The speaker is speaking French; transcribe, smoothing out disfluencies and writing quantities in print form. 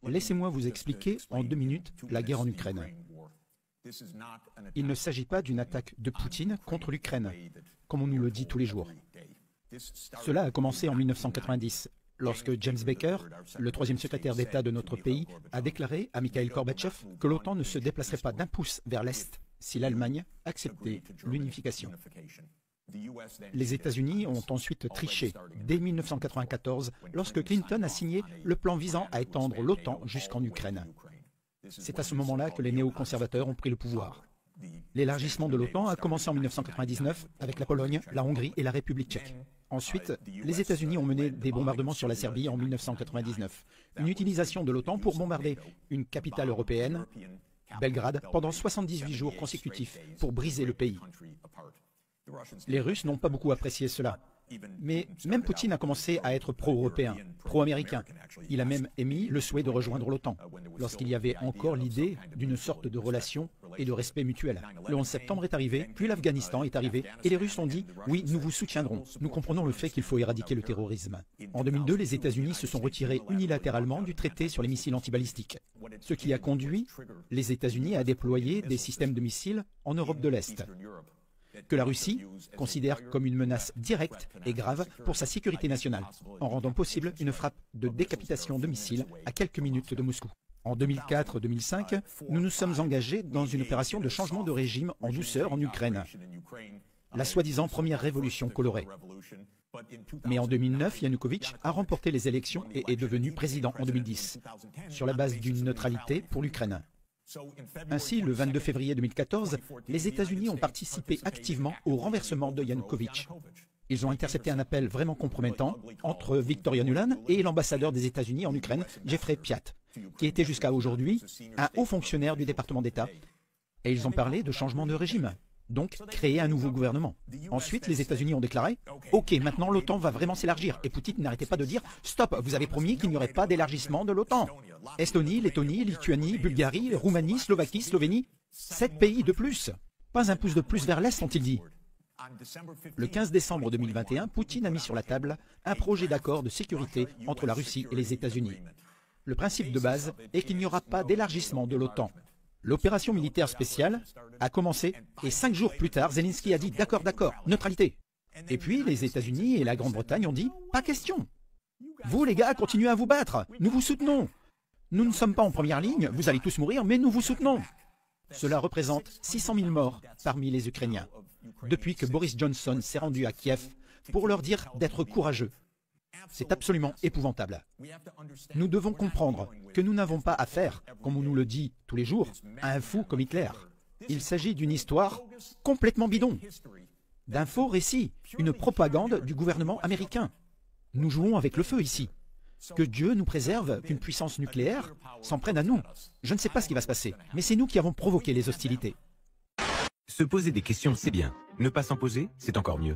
Laissez-moi vous expliquer en 2 minutes la guerre en Ukraine. Il ne s'agit pas d'une attaque de Poutine contre l'Ukraine, comme on nous le dit tous les jours. Cela a commencé en 1990, lorsque James Baker, le troisième secrétaire d'État de notre pays, a déclaré à Mikhail Gorbatchev que l'OTAN ne se déplacerait pas d'un pouce vers l'Est si l'Allemagne acceptait l'unification. Les États-Unis ont ensuite triché dès 1994 lorsque Clinton a signé le plan visant à étendre l'OTAN jusqu'en Ukraine. C'est à ce moment-là que les néoconservateurs ont pris le pouvoir. L'élargissement de l'OTAN a commencé en 1999 avec la Pologne, la Hongrie et la République tchèque. Ensuite, les États-Unis ont mené des bombardements sur la Serbie en 1999. Une utilisation de l'OTAN pour bombarder une capitale européenne, Belgrade, pendant 78 jours consécutifs pour briser le pays. Les Russes n'ont pas beaucoup apprécié cela. Mais même Poutine a commencé à être pro-européen, pro-américain. Il a même émis le souhait de rejoindre l'OTAN, lorsqu'il y avait encore l'idée d'une sorte de relation et de respect mutuel. Le 11 septembre est arrivé, puis l'Afghanistan est arrivé, et les Russes ont dit « Oui, nous vous soutiendrons. Nous comprenons le fait qu'il faut éradiquer le terrorisme. » En 2002, les États-Unis se sont retirés unilatéralement du traité sur les missiles antibalistiques, ce qui a conduit les États-Unis à déployer des systèmes de missiles en Europe de l'Est, que la Russie considère comme une menace directe et grave pour sa sécurité nationale, en rendant possible une frappe de décapitation de missiles à quelques minutes de Moscou. En 2004-2005, nous nous sommes engagés dans une opération de changement de régime en douceur en Ukraine, la soi-disant première révolution colorée. Mais en 2009, Yanukovych a remporté les élections et est devenu président en 2010, sur la base d'une neutralité pour l'Ukraine. Ainsi, le 22 février 2014, les États-Unis ont participé activement au renversement de Yanukovych. Ils ont intercepté un appel vraiment compromettant entre Victoria Nuland et l'ambassadeur des États-Unis en Ukraine, Jeffrey Piat, qui était jusqu'à aujourd'hui un haut fonctionnaire du département d'État. Et ils ont parlé de changement de régime, donc créer un nouveau gouvernement. Ensuite, les États-Unis ont déclaré « Ok, maintenant l'OTAN va vraiment s'élargir ». Et Poutine n'arrêtait pas de dire « Stop, vous avez promis qu'il n'y aurait pas d'élargissement de l'OTAN ». Estonie, Lettonie, Lituanie, Bulgarie, Roumanie, Slovaquie, Slovénie, 7 pays de plus. Pas un pouce de plus vers l'Est, ont-ils dit. Le 15 décembre 2021, Poutine a mis sur la table un projet d'accord de sécurité entre la Russie et les États-Unis. Le principe de base est qu'il n'y aura pas d'élargissement de l'OTAN. L'opération militaire spéciale a commencé et 5 jours plus tard, Zelensky a dit « D'accord, d'accord, neutralité ». Et puis les États-Unis et la Grande-Bretagne ont dit « Pas question. Vous les gars, continuez à vous battre, nous vous soutenons. Nous ne sommes pas en première ligne, vous allez tous mourir, mais nous vous soutenons. » Cela représente 600 000 morts parmi les Ukrainiens, depuis que Boris Johnson s'est rendu à Kiev pour leur dire d'être courageux. C'est absolument épouvantable. Nous devons comprendre que nous n'avons pas affaire, comme on nous le dit tous les jours, à un fou comme Hitler. Il s'agit d'une histoire complètement bidon, d'un faux récit, une propagande du gouvernement américain. Nous jouons avec le feu ici. Que Dieu nous préserve qu'une puissance nucléaire s'en prenne à nous. Je ne sais pas ce qui va se passer, mais c'est nous qui avons provoqué les hostilités. Se poser des questions, c'est bien. Ne pas s'en poser, c'est encore mieux.